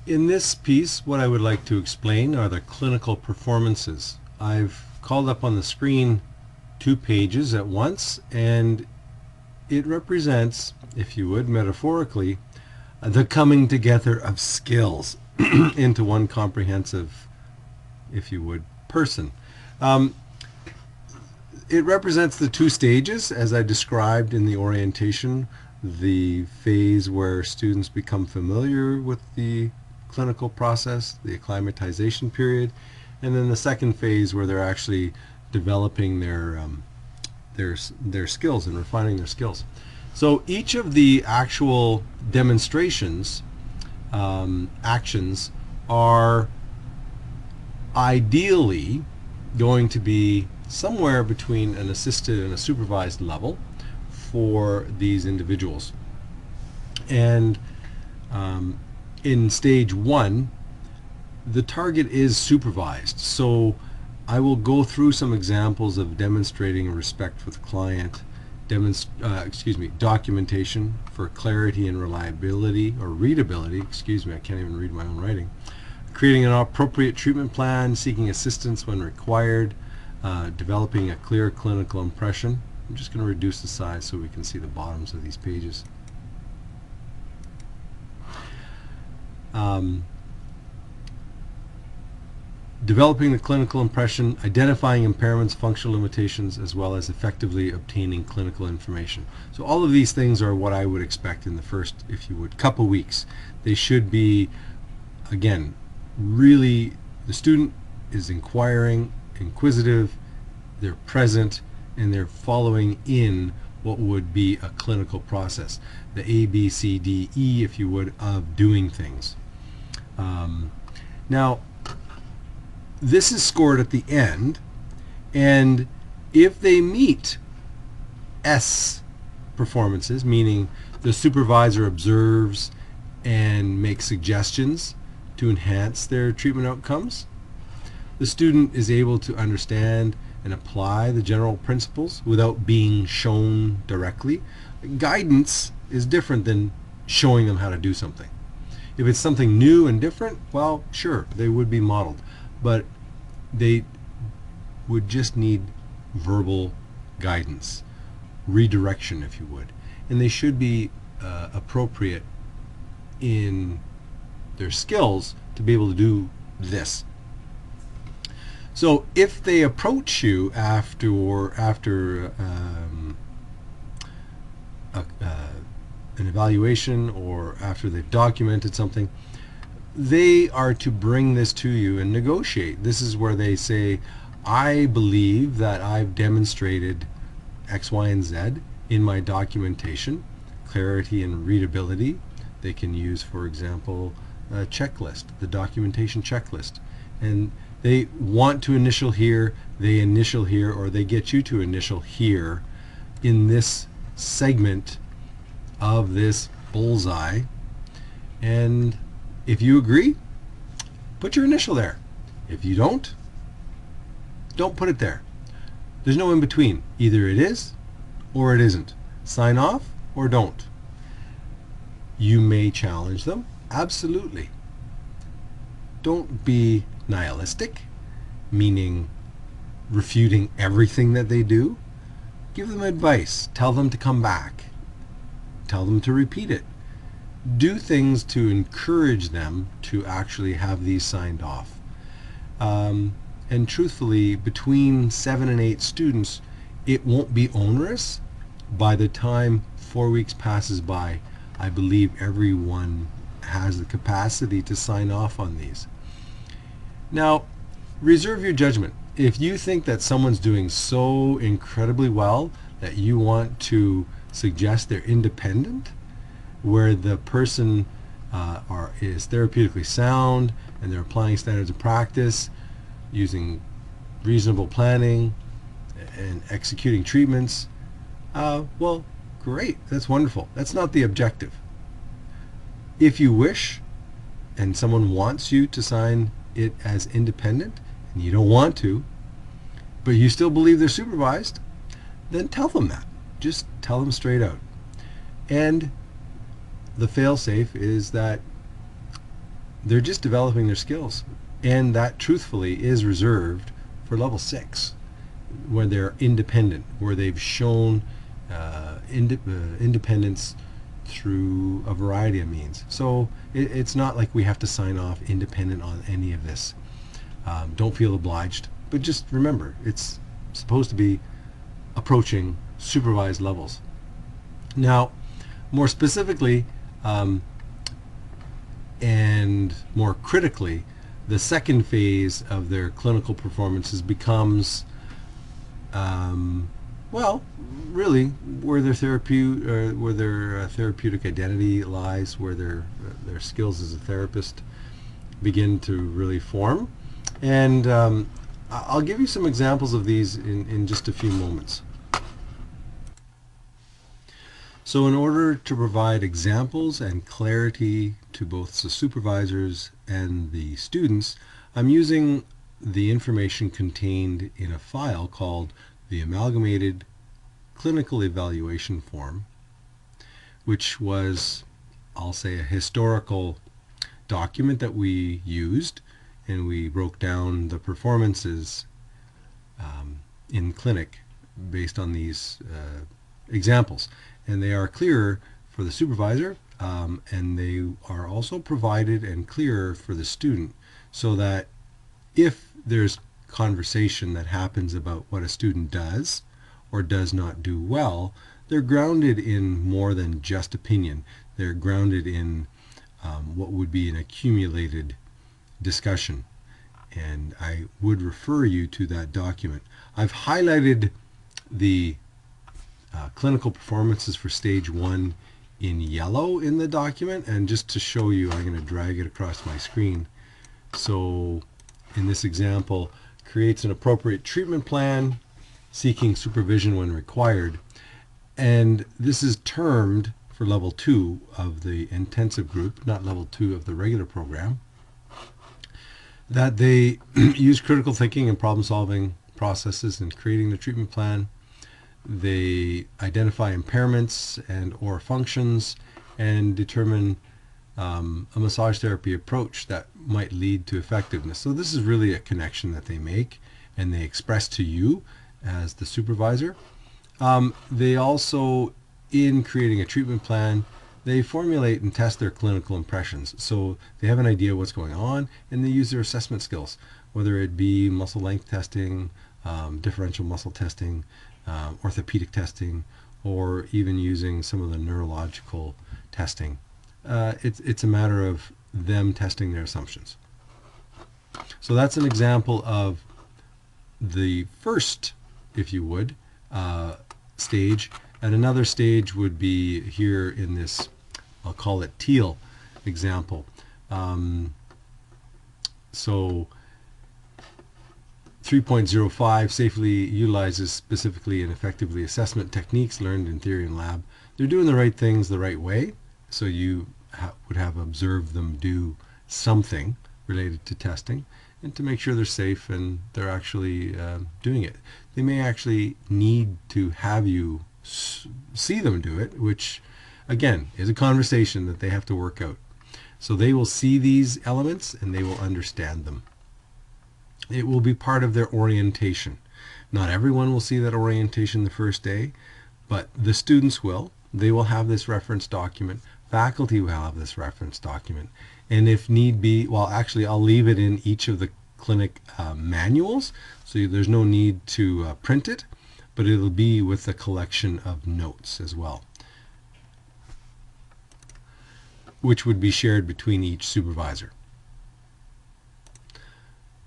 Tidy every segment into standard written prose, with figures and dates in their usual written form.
In this piece, what I would like to explain are the clinical performances. I've called up on the screen 2 pages at once, and it represents, if you would, metaphorically, the coming together of skills into one comprehensive, if you would, person. It represents the 2 stages, as I described in the orientation, the phase where students become familiar with the clinical process, the acclimatization period, and then the second phase where they're actually developing their skills and refining their skills. So each of the actual demonstrations, actions, are ideally going to be somewhere between an assisted and a supervised level for these individuals. And in stage 1, the target is supervised. So I will go through some examples of demonstrating respect for the client, documentation for clarity and reliability, or readability, I can't even read my own writing, creating an appropriate treatment plan, seeking assistance when required, developing a clear clinical impression. I'm just going to reduce the size so we can see the bottoms of these pages. Developing the clinical impression, identifying impairments, functional limitations, as well as effectively obtaining clinical information. So all of these things are what I would expect in the first, if you would, couple weeks. They should be, again, really, the student is inquiring, inquisitive, they're present, and they're following in what would be a clinical process. The A, B, C, D, E, if you would, of doing things. Now, this is scored at the end, and if they meet S performances, meaning the supervisor observes and makes suggestions to enhance their treatment outcomes, the student is able to understand and apply the general principles without being shown directly. Guidance is different than showing them how to do something. If it's something new and different, well, sure, they would be modeled, but they would just need verbal guidance, redirection, if you would, and they should be appropriate in their skills to be able to do this. So if they approach you after an evaluation, or after they've documented something, they are to bring this to you and negotiate. This is where they say, I believe that I've demonstrated X, Y, and Z in my documentation, clarity and readability. They can use, for example, a checklist, the documentation checklist. And they want to initial here, they initial here, or they get you to initial here in this segment of this bullseye. And if you agree, put your initial there. If you don't put it there. There's no in between. Either it is or it isn't. Sign off or don't. You may challenge them. Absolutely. Don't be nihilistic, meaning refuting everything that they do. Give them advice. Tell them to come back. Tell them to repeat it. Do things to encourage them to actually have these signed off. And truthfully, between 7 and 8 students, it won't be onerous. By the time 4 weeks passes by, I believe everyone has the capacity to sign off on these. Now, reserve your judgment. If you think that someone's doing so incredibly well that you want to suggest they're independent, where the person is therapeutically sound and they're applying standards of practice, using reasonable planning and executing treatments, well, great, that's wonderful. That's not the objective. If you wish and someone wants you to sign it as independent and you don't want to, but you still believe they're supervised, then tell them that. Just tell them straight out. And the fail-safe is that they're just developing their skills, and that truthfully is reserved for level 6, where they're independent, where they've shown independence through a variety of means. So it's not like we have to sign off independent on any of this. Don't feel obliged, but just remember, it's supposed to be approaching supervised levels. Now, more specifically, and more critically, the second phase of their clinical performances becomes, well, really where their therapeutic identity lies, where their skills as a therapist begin to really form. And I'll give you some examples of these in just a few moments. So in order to provide examples and clarity to both the supervisors and the students, I'm using the information contained in a file called the Amalgamated Clinical Evaluation Form, which was, I'll say, a historical document that we used, and we broke down the performances in clinic based on these examples. And they are clearer for the supervisor, and they are also provided and clearer for the student, so that if there's conversation that happens about what a student does or does not do well, they're grounded in more than just opinion. They're grounded in what would be an accumulated discussion. And I would refer you to that document. I've highlighted the clinical performances for stage 1 in yellow in the document, and just to show you, I'm going to drag it across my screen. So in this example, creates an appropriate treatment plan, seeking supervision when required, and this is termed for level 2 of the intensive group, not level 2 of the regular program, that they use critical thinking and problem solving processes in creating the treatment plan. They identify impairments and or functions and determine a massage therapy approach that might lead to effectiveness. So this is really a connection that they make and they express to you as the supervisor. They also, in creating a treatment plan, they formulate and test their clinical impressions. So they have an idea what's going on, and they use their assessment skills, whether it be muscle length testing, differential muscle testing, orthopedic testing, or even using some of the neurological testing. It's a matter of them testing their assumptions. So that's an example of the first, if you would, stage. And another stage would be here in this, I'll call it teal example. So 3.05 safely utilizes specifically and effectively assessment techniques learned in theory and lab. They're doing the right things the right way, so you would have observed them do something related to testing, and to make sure they're safe and they're actually doing it. They may actually need to have you see them do it, which again is a conversation that they have to work out. So they will see these elements and they will understand them. It will be part of their orientation. Not everyone will see that orientation the first day, but the students will. They will have this reference document. Faculty will have this reference document. And if need be, well, actually I'll leave it in each of the clinic manuals, so there's no need to print it, but it'll be with a collection of notes as well, which would be shared between each supervisor.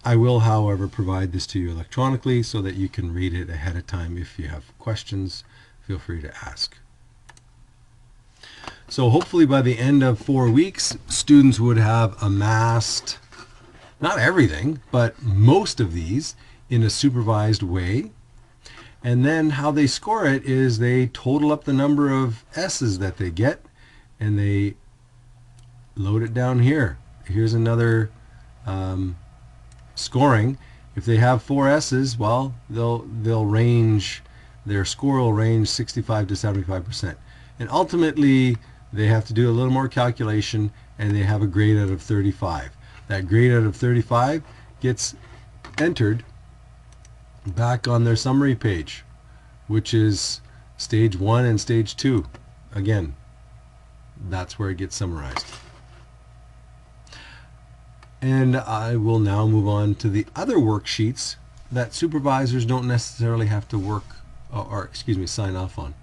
I will, however, provide this to you electronically so that you can read it ahead of time. If you have questions, feel free to ask. So hopefully by the end of 4 weeks, students would have amassed, not everything, but most of these in a supervised way. And then how they score it is they total up the number of S's that they get, and they load it down here. Here's another scoring. If they have 4 S's, well, they'll range, their score will range 65 to 75%. And ultimately, they have to do a little more calculation and they have a grade out of 35. That grade out of 35 gets entered back on their summary page, which is stage 1 and stage 2. Again, that's where it gets summarized. And I will now move on to the other worksheets that supervisors don't necessarily have to work, or excuse me, sign off on.